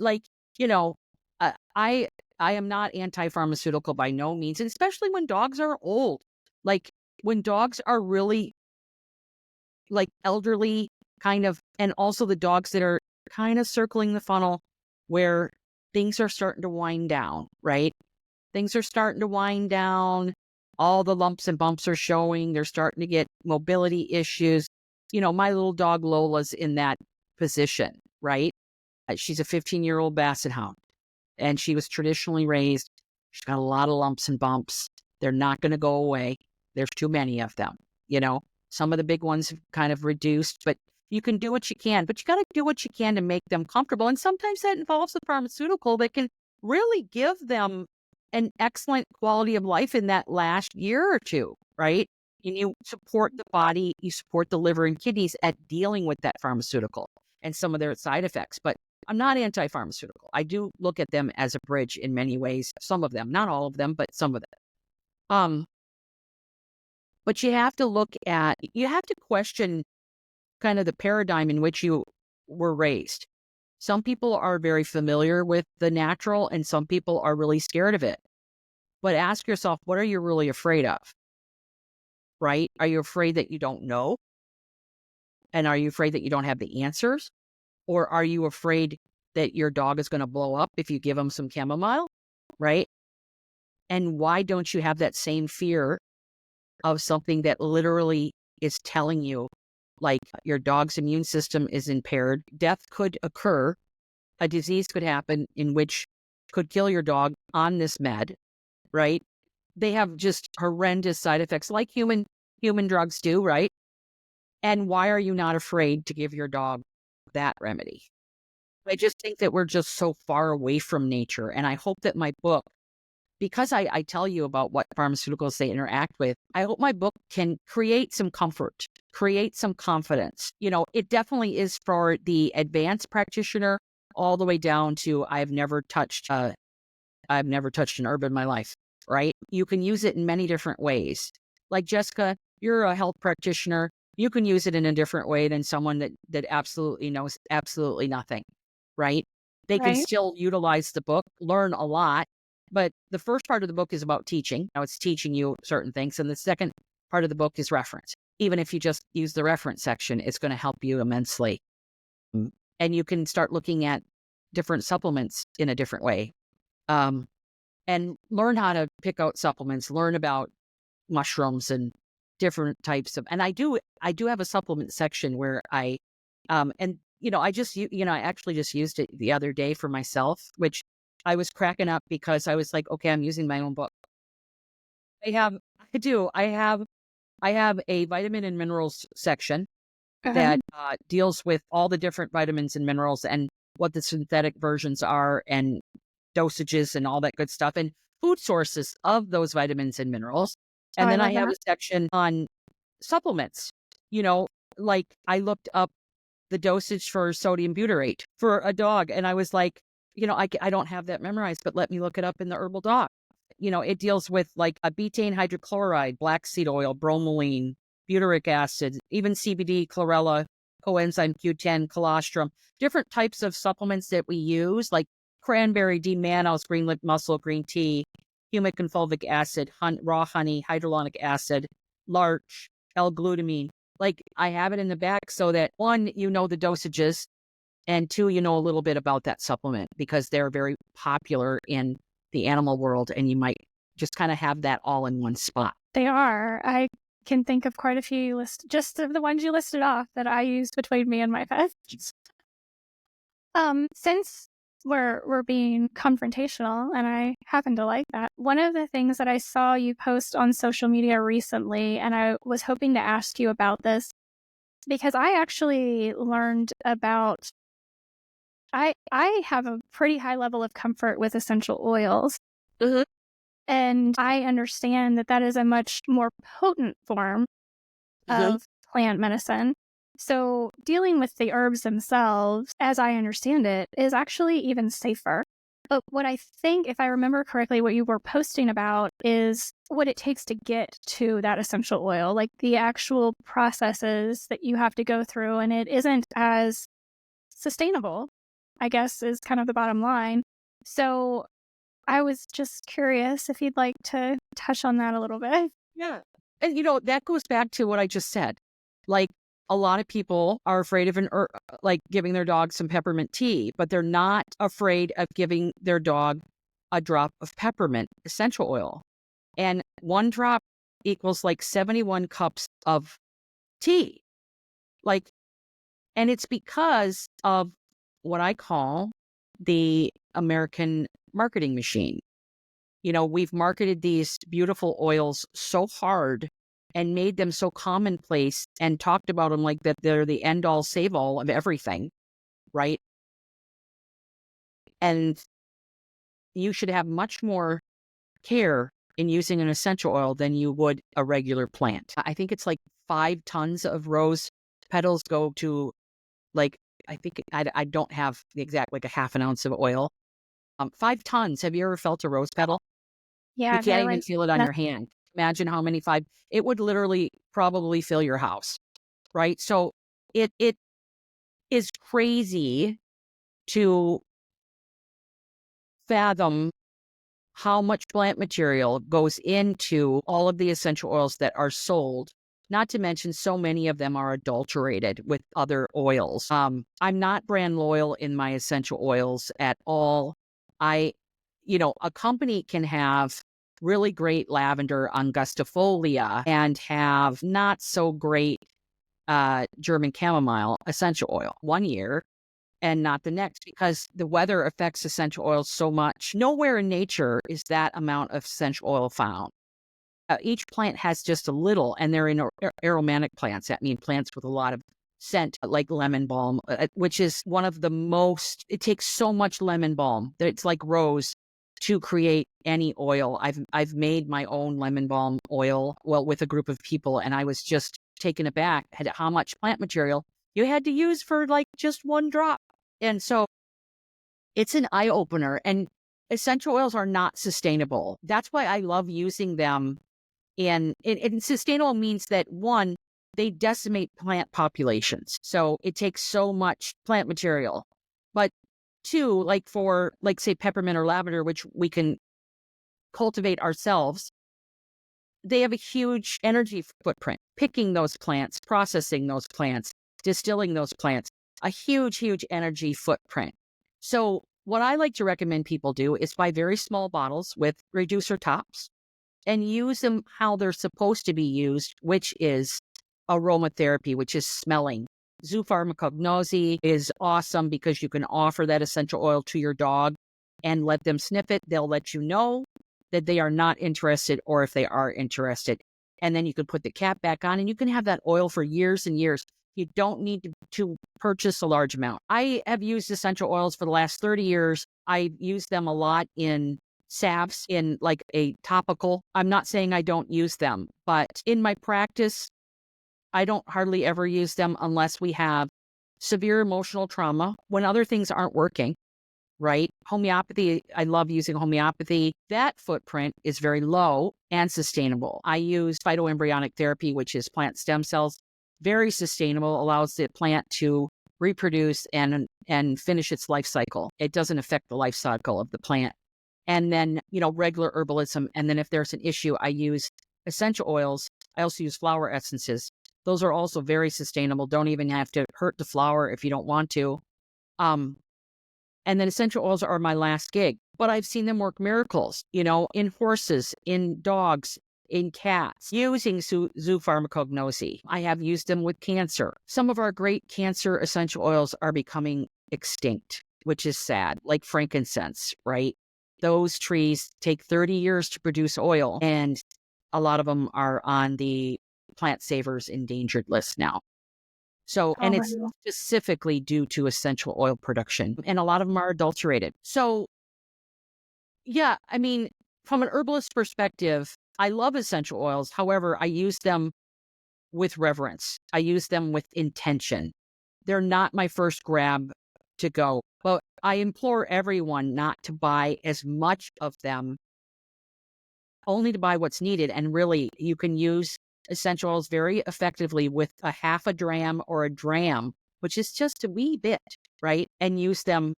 I am not anti-pharmaceutical by no means, and especially when dogs are old. Like when dogs are really like elderly kind of, and also the dogs that are kind of circling the funnel where things are starting to wind down, right? Things are starting to wind down. All the lumps and bumps are showing. They're starting to get mobility issues. My little dog Lola's in that position, right? She's a 15-year-old basset hound, and she was traditionally raised. She's got a lot of lumps and bumps. They're not going to go away. There's too many of them. Some of the big ones have kind of reduced, but you can do what you can. But you got to do what you can to make them comfortable. And sometimes that involves a pharmaceutical that can really give them an excellent quality of life in that last year or two, right? And you support the body, you support the liver and kidneys at dealing with that pharmaceutical and some of their side effects. But I'm not anti-pharmaceutical. I do look at them as a bridge in many ways. Some of them, not all of them, but some of them. But you have to question kind of the paradigm in which you were raised. Some people are very familiar with the natural and some people are really scared of it. But ask yourself, what are you really afraid of? Right? Are you afraid that you don't know? And are you afraid that you don't have the answers? Or are you afraid that your dog is going to blow up if you give him some chamomile? Right? And why don't you have that same fear of something that literally is telling you, like, your dog's immune system is impaired, death could occur, a disease could happen in which could kill your dog on this med, right? They have just horrendous side effects like human drugs do, right? And why are you not afraid to give your dog that remedy? I just think that we're just so far away from nature. And I hope that my book, because I tell you about what pharmaceuticals they interact with, I hope my book can create some comfort, create some confidence. It definitely is for the advanced practitioner all the way down to I've never touched an herb in my life, right? You can use it in many different ways. Like Jessica, you're a health practitioner. You can use it in a different way than someone that absolutely knows absolutely nothing, right? They can Right. still utilize the book, learn a lot. But the first part of the book is about teaching. Now it's teaching you certain things. And the second part of the book is reference. Even if you just use the reference section, it's going to help you immensely. And you can start looking at different supplements in a different way. And learn how to pick out supplements, learn about mushrooms and different types of, and I do have a supplement section where I actually just used it the other day for myself, which I was cracking up because I was like, okay, I'm using my own book. I have a vitamin and minerals section Uh-huh. that deals with all the different vitamins and minerals and what the synthetic versions are and dosages and all that good stuff and food sources of those vitamins and minerals. Oh, And I then I love have that. a section on supplements. Like I looked up the dosage for sodium butyrate for a dog. And I was like, I don't have that memorized, but let me look it up in the herbal doc. It deals with like a betaine hydrochloride, black seed oil, bromelain, butyric acid, even CBD, chlorella, coenzyme Q10, colostrum, different types of supplements that we use, like cranberry, D-mannose, green lip mussel, green tea, humic and fulvic acid, raw honey, hydrolonic acid, larch, L-glutamine. Like I have it in the back so that one, the dosages, and two, a little bit about that supplement because they're very popular in the animal world, and you might just kind of have that all in one spot. They are. I can think of quite a few just of the ones you listed off that I use between me and my pets. Since we're being confrontational, and I happen to like that, one of the things that I saw you post on social media recently, and I was hoping to ask you about this because I actually learned about I have a pretty high level of comfort with essential oils. Mm-hmm. And I understand that that is a much more potent form of plant medicine. So dealing with the herbs themselves, as I understand it, is actually even safer. But what I think, if I remember correctly, what you were posting about is what it takes to get to that essential oil, like the actual processes that you have to go through. And it isn't as sustainable, I guess, is kind of the bottom line. So I was just curious if you'd like to touch on that a little bit. Yeah. And, that goes back to what I just said. Like, a lot of people are afraid of like giving their dog some peppermint tea, but they're not afraid of giving their dog a drop of peppermint essential oil. And one drop equals like 71 cups of tea. Like, and it's because of what I call the American marketing machine. We've marketed these beautiful oils so hard and made them so commonplace and talked about them like that they're the end all save all of everything, right? And you should have much more care in using an essential oil than you would a regular plant. I think it's like 5 tons of rose petals go to like, I think I don't have the exact, like a half an ounce of oil. 5 tons. Have you ever felt a rose petal? Yeah, You I've can't never even feel it on that- your hand. Imagine how many 5, it would literally probably fill your house, right? So it is crazy to fathom how much plant material goes into all of the essential oils that are sold. Not to mention, so many of them are adulterated with other oils. I'm not brand loyal in my essential oils at all. A company can have really great lavender angustifolia and have not so great German chamomile essential oil one year and not the next because the weather affects essential oils so much. Nowhere in nature is that amount of essential oil found. Each plant has just a little, and they're in aromatic plants. That means plants with a lot of scent, like lemon balm, which is one of the most, it takes so much lemon balm that it's like rose to create any oil. I've made my own lemon balm oil, with a group of people, and I was just taken aback at how much plant material you had to use for like just one drop. And so it's an eye opener, and essential oils are not sustainable. That's why I love using them. And sustainable means that one, they decimate plant populations. So it takes so much plant material. But two, like for say peppermint or lavender, which we can cultivate ourselves, they have a huge energy footprint. Picking those plants, processing those plants, distilling those plants, a huge, huge energy footprint. So what I like to recommend people do is buy very small bottles with reducer tops and use them how they're supposed to be used, which is aromatherapy, which is smelling. Zoopharmacognosy is awesome because you can offer that essential oil to your dog and let them sniff it. They'll let you know that they are not interested or if they are interested. And then you can put the cap back on and you can have that oil for years and years. You don't need to purchase a large amount. I have used essential oils for the last 30 years. I use them a lot in salves, in like a topical. I'm not saying I don't use them, but in my practice, I don't hardly ever use them unless we have severe emotional trauma, when other things aren't working, right? Homeopathy, I love using homeopathy. That footprint is very low and sustainable. I use phytoembryonic therapy, which is plant stem cells. Very sustainable, allows the plant to reproduce and finish its life cycle. It doesn't affect the life cycle of the plant. And then, regular herbalism. And then if there's an issue, I use essential oils. I also use flower essences. Those are also very sustainable. Don't even have to hurt the flower if you don't want to. Um, and then essential oils are my last gig, but I've seen them work miracles, in horses, in dogs, in cats, using zoopharmacognosy. I have used them with cancer. Some of our great cancer essential oils are becoming extinct, which is sad, like frankincense, right? Those trees take 30 years to produce oil, and a lot of them are on the plant savers endangered list now. So, Oh, and it's wow. specifically due to essential oil production, and a lot of them are adulterated. So, yeah, I mean, from an herbalist perspective, I love essential oils. However, I use them with reverence. I use them with intention. They're not my first grab to go, but I implore everyone not to buy as much of them, only to buy what's needed. And really, you can use essential oils very effectively with a half a dram or a dram, which is just a wee bit, right? And use them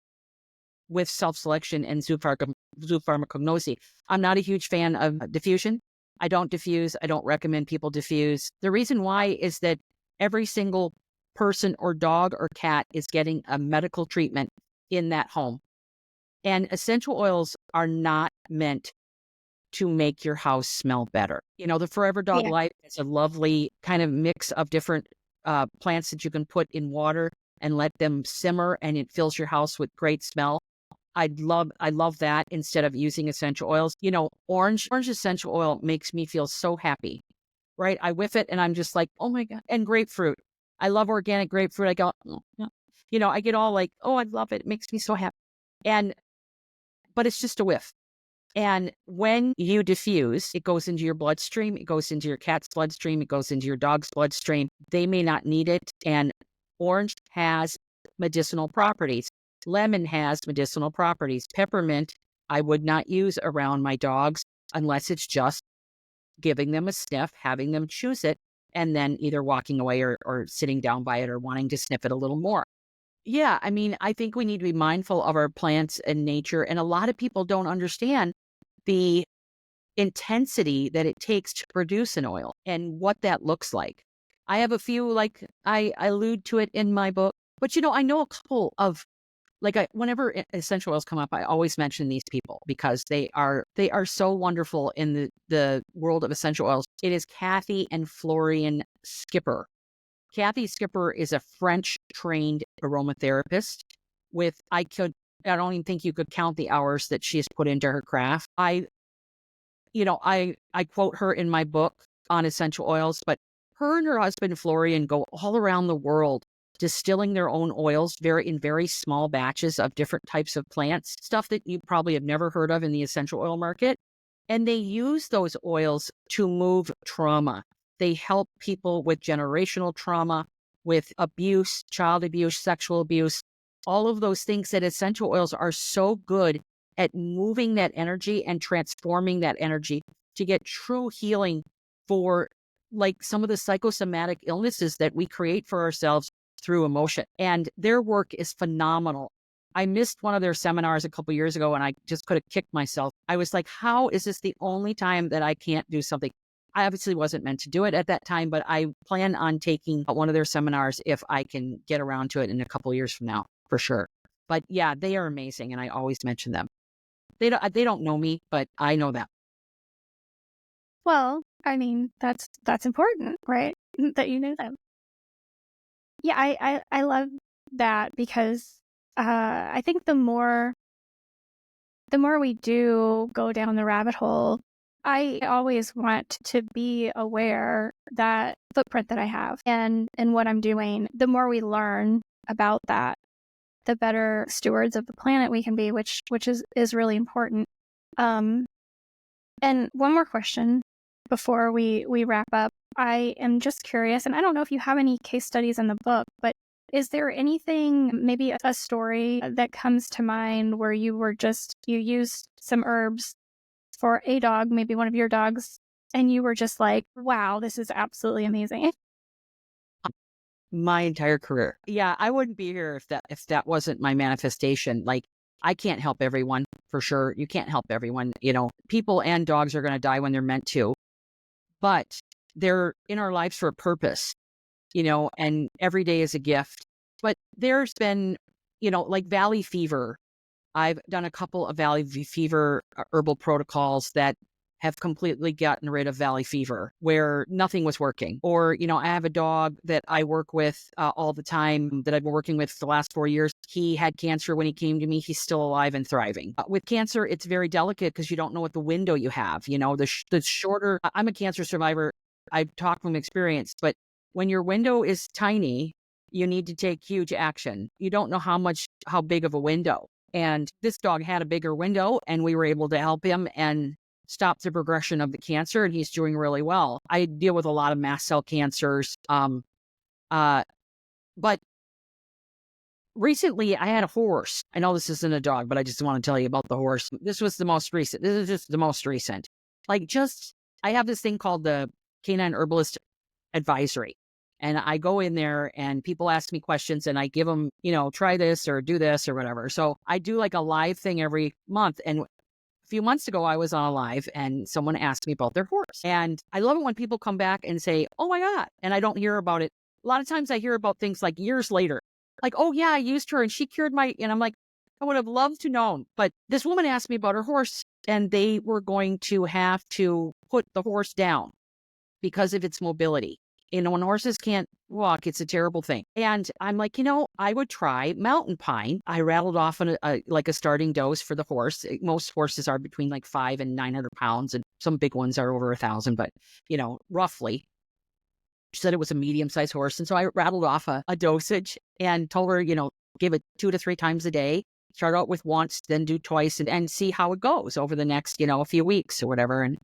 with self-selection and zoopharmacognosy. I'm not a huge fan of diffusion. I don't diffuse. I don't recommend people diffuse. The reason why is that every single person or dog or cat is getting a medical treatment in that home. And essential oils are not meant to make your house smell better. The Forever Dog Yeah. Life is a lovely kind of mix of different plants that you can put in water and let them simmer, and it fills your house with great smell. I love that instead of using essential oils. Orange essential oil makes me feel so happy, right? I whiff it and I'm just like, oh my God. And grapefruit. I love organic grapefruit. I go, oh, yeah. I get all like, oh, I love it. It makes me so happy. But it's just a whiff. And when you diffuse, it goes into your bloodstream, it goes into your cat's bloodstream, it goes into your dog's bloodstream. They may not need it. And orange has medicinal properties. Lemon has medicinal properties. Peppermint, I would not use around my dogs unless it's just giving them a sniff, having them choose it, and then either walking away or sitting down by it or wanting to sniff it a little more. Yeah, I mean, I think we need to be mindful of our plants and nature. And a lot of people don't understand the intensity that it takes to produce an oil and what that looks like. I have a few, like I allude to it in my book, but I know a couple of whenever essential oils come up, I always mention these people because they are so wonderful in the world of essential oils. It is Kathy and Florian Skipper. Kathy Skipper is a French trained aromatherapist I don't even think you could count the hours that she's put into her craft. I quote her in my book on essential oils, but her and her husband Florian go all around the world distilling their own oils in very small batches of different types of plants, stuff that you probably have never heard of in the essential oil market. And they use those oils to move trauma. They help people with generational trauma, with abuse, child abuse, sexual abuse, all of those things that essential oils are so good at moving that energy and transforming that energy to get true healing for like some of the psychosomatic illnesses that we create for ourselves through emotion. And their work is phenomenal. I missed one of their seminars a couple years ago and I just could have kicked myself. I was like, how is this the only time that I can't do something? I obviously wasn't meant to do it at that time, but I plan on taking one of their seminars if I can get around to it in a couple years from now, for sure. But yeah, they are amazing and I always mention them. They don't know me, but I know them. Well, I mean, that's important, right? That you know them. Yeah, I love that because I think the more we do go down the rabbit hole, I always want to be aware that footprint that I have and what I'm doing, the more we learn about that, the better stewards of the planet we can be, which is really important. And one more question before we wrap up. I am just curious, and I don't know if you have any case studies in the book, but Is there anything, maybe a story that comes to mind where you used some herbs for a dog, maybe one of your dogs, and you were just like, wow, this is absolutely amazing? My entire career. Yeah, I wouldn't be here if that wasn't my manifestation. Like, I can't help everyone for sure. You can't help everyone. People and dogs are going to die when they're meant to, but they're in our lives for a purpose, and every day is a gift. But there's been, like valley fever. I've done a couple of valley fever herbal protocols that have completely gotten rid of valley fever where nothing was working. Or, I have a dog that I work with all the time that I've been working with for the last 4 years. He had cancer when he came to me. He's still alive and thriving. With cancer, it's very delicate because you don't know what the window you have. The shorter, I'm a cancer survivor. I've talked from experience, but when your window is tiny, you need to take huge action. You don't know how big of a window. And this dog had a bigger window, and we were able to help him and stop the progression of the cancer, and he's doing really well. I deal with a lot of mast cell cancers. But recently I had a horse. I know this isn't a dog, but I just want to tell you about the horse. This was the most recent. This is just the most recent. I have this thing called the Canine Herbalist Advisory. And I go in there and people ask me questions and I give them, try this or do this or whatever. So I do like a live thing every month. And a few months ago, I was on a live and someone asked me about their horse. And I love it when people come back and say, oh my God. And I don't hear about it. A lot of times I hear about things like years later, like, oh yeah, I used her and she cured and I'm like, I would have loved to know. But this woman asked me about her horse and they were going to have to put the horse down because of its mobility. When horses can't walk, it's a terrible thing. And I'm like, I would try mountain pine. I rattled off a starting dose for the horse. Most horses are between like 500 and 900 pounds, and some big ones are over 1,000, but, roughly. She said it was a medium-sized horse. And so I rattled off a dosage and told her, give it 2 to 3 times a day. Start out with once, then do twice, and see how it goes over the next, a few weeks or whatever. And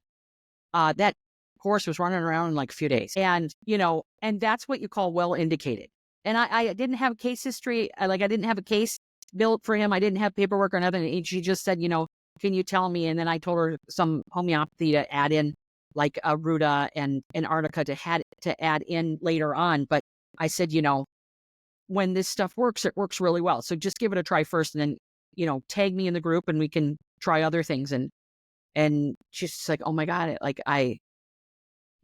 that horse was running around in like a few days. And, and that's what you call well indicated. And I didn't have a case history. I didn't have a case built for him. I didn't have paperwork or nothing. And she just said, can you tell me? And then I told her some homeopathy to add in, like a Ruta and an Arnica to add in later on. But I said, when this stuff works, it works really well. So just give it a try first and then, tag me in the group and we can try other things. And she's just like, oh my God,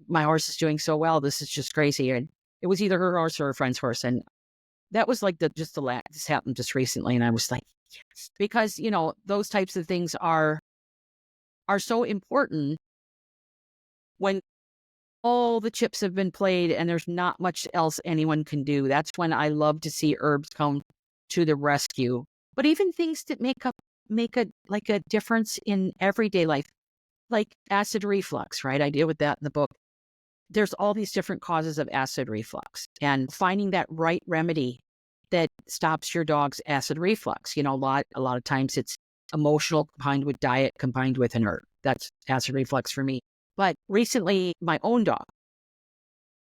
my horse is doing so well. This is just crazy. And it was either her horse or her friend's horse. And that was like this happened just recently. And I was like, yes, because, those types of things are so important when all the chips have been played and there's not much else anyone can do. That's when I love to see herbs come to the rescue. But even things that make a difference in everyday life, like acid reflux, right? I deal with that in the book. There's all these different causes of acid reflux, and finding that right remedy that stops your dog's acid reflux. A lot of times it's emotional combined with diet combined with an herb. That's acid reflux for me. But recently, my own dog,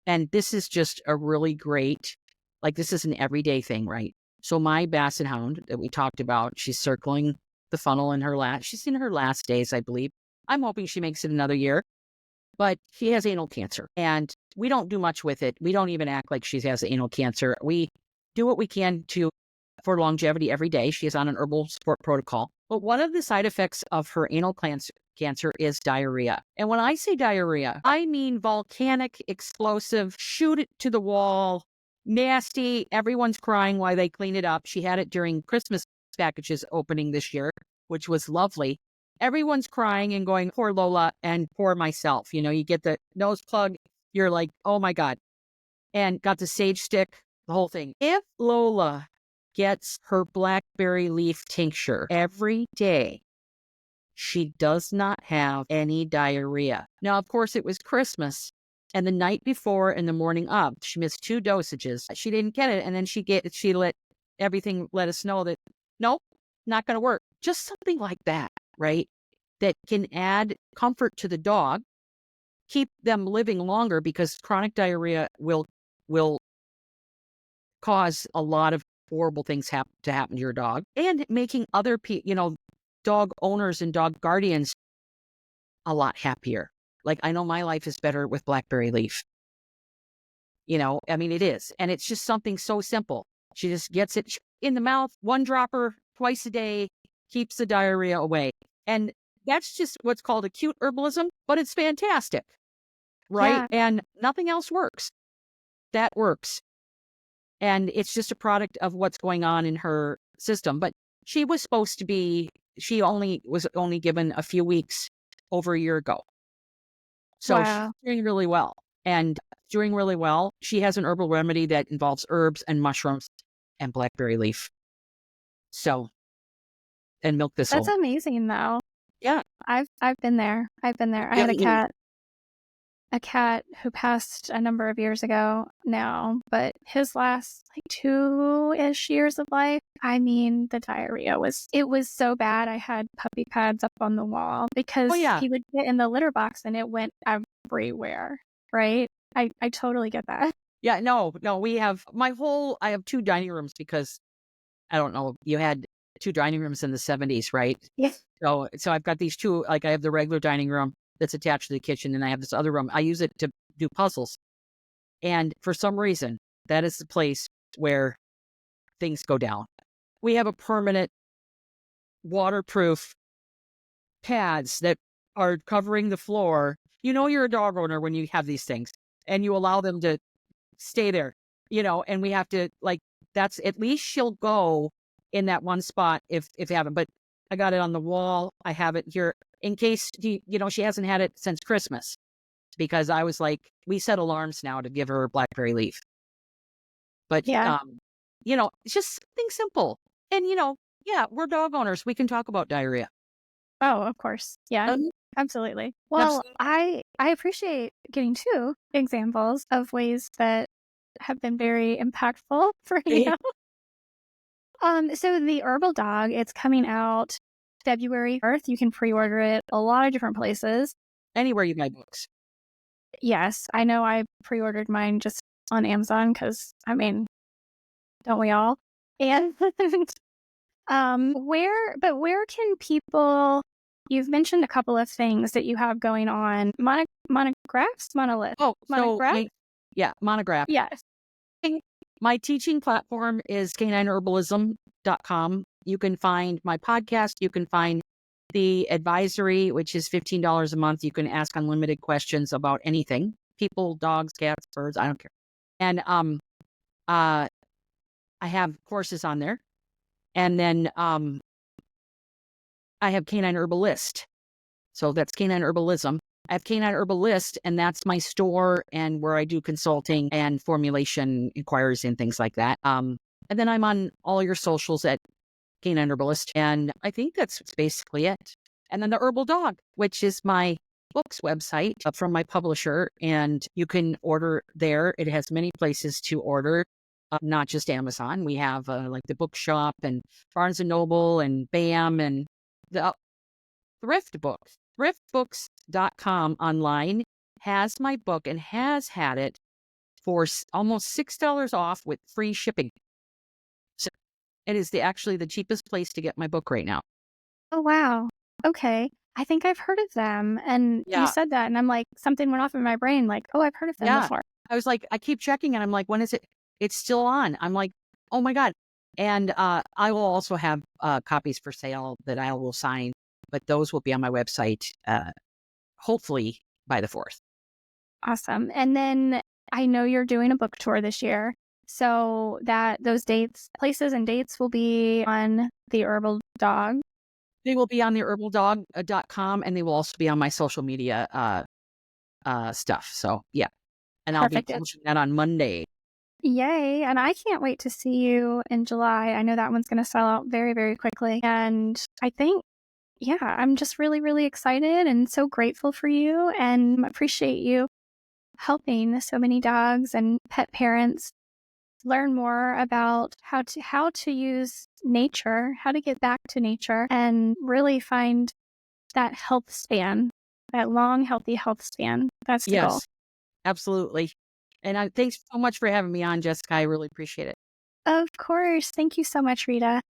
and this is just a really great, this is an everyday thing, right? So my Basset Hound that we talked about, she's circling the funnel she's in her last days, I believe. I'm hoping she makes it another year. But she has anal cancer and we don't do much with it. We don't even act like she has anal cancer. We do what we can for longevity every day. She is on an herbal support protocol. But one of the side effects of her anal cancer is diarrhea. And when I say diarrhea, I mean volcanic, explosive, shoot it to the wall, nasty. Everyone's crying while they clean it up. She had it during Christmas packages opening this year, which was lovely. Everyone's crying and going, poor Lola and poor myself. You get the nose plug. You're like, oh my God. And got the sage stick, the whole thing. If Lola gets her blackberry leaf tincture every day, she does not have any diarrhea. Now, of course, it was Christmas. And the night before and the morning of, she missed 2 dosages. She didn't get it. And then she let us know that, nope, not going to work. Just something like that. Right? That can add comfort to the dog, keep them living longer because chronic diarrhea will cause a lot of horrible things to happen to your dog, and making other people, dog owners and dog guardians a lot happier. Like, I know my life is better with blackberry leaf. I mean, it is. And it's just something so simple. She just gets it in the mouth, one dropper twice a day, keeps the diarrhea away. And that's just what's called acute herbalism, but it's fantastic, right? Yeah. And nothing else works. That works. And it's just a product of what's going on in her system. But she was only given a few weeks over a year ago. So she's Wow. doing really well. And doing really well. She has an herbal remedy that involves herbs and mushrooms and blackberry leaf. So, and milk That's thistle. amazing though. Yeah. I've been there. I've been there. I Yeah. had a cat who passed a number of years ago now, but his last like 2-ish years of life, I mean, the diarrhea was so bad. I had puppy pads up on the wall Oh, because yeah. he would get in the litter box and it went everywhere, right? I totally get that. Yeah. No, I have 2 dining rooms because I don't know, you had 2 dining rooms in the 70s, right? Yeah. So I've got these 2, like I have the regular dining room that's attached to the kitchen, and I have this other room. I use it to do puzzles. And for some reason, that is the place where things go down. We have a permanent waterproof pads that are covering the floor. You're a dog owner when you have these things and you allow them to stay there, and we have to, like, that's at least she'll go in that one spot if you haven't. But I got it on the wall. I have it here in case, she hasn't had it since Christmas, because I was like, we set alarms now to give her blackberry leaf. But, Yeah. it's just something simple. And, yeah, we're dog owners. We can talk about diarrhea. Oh, of course. Yeah. Um, Absolutely. Well, Absolutely. I appreciate getting 2 examples of ways that have been very impactful for you. So the Herbal Dog, it's coming out February 4th. You can pre-order it a lot of different places. Anywhere you buy books. Yes, I know I pre-ordered mine just on Amazon because, I mean, don't we all? And where can people? You've mentioned a couple of things that you have going on. Monographs, Oh, so monograph. monograph. Yes. My teaching platform is canineherbalism.com. You can find my podcast. You can find the advisory, which is $15 a month. You can ask unlimited questions about anything: people, dogs, cats, birds. I don't care. And I have courses on there. And then I have Canine Herbalist. So that's Canine Herbalism. I have Canine Herbalist, and that's my store and where I do consulting and formulation inquiries and things like that. And then I'm on all your socials at Canine Herbalist. And I think that's basically it. And then the Herbal Dog, which is my books website from my publisher. And you can order there. It has many places to order, not just Amazon. We have like the Bookshop and Barnes and Noble and BAM and the Thrift Books. Thriftbooks.com online has my book and has had it for almost $6 off with free shipping. So it is actually the cheapest place to get my book right now. Oh, wow. Okay. I think I've heard of them. And you Yeah. said that, and I'm like, something went off in my brain, like, oh, I've heard of them Yeah. before. I was like, I keep checking and I'm like, when is it? It's still on. I'm like, oh my God. And I will also have copies for sale that I will sign, but those will be on my website, hopefully by the 4th. Awesome. And then I know you're doing a book tour this year. So that those places and dates will be on the Herbal Dog. They will be on the herbaldog.com, and they will also be on my social media stuff. So yeah. And I'll be Perfect. publishing that on Monday. Yay. And I can't wait to see you in July. I know that one's going to sell out very, very quickly. And I think, yeah, I'm just really, really excited and so grateful for you and appreciate you helping so many dogs and pet parents learn more about how to use nature, how to get back to nature and really find that health span, that long, healthy health span. That's the goal. Yes, absolutely. And thanks so much for having me on, Jessica. I really appreciate it. Of course. Thank you so much, Rita.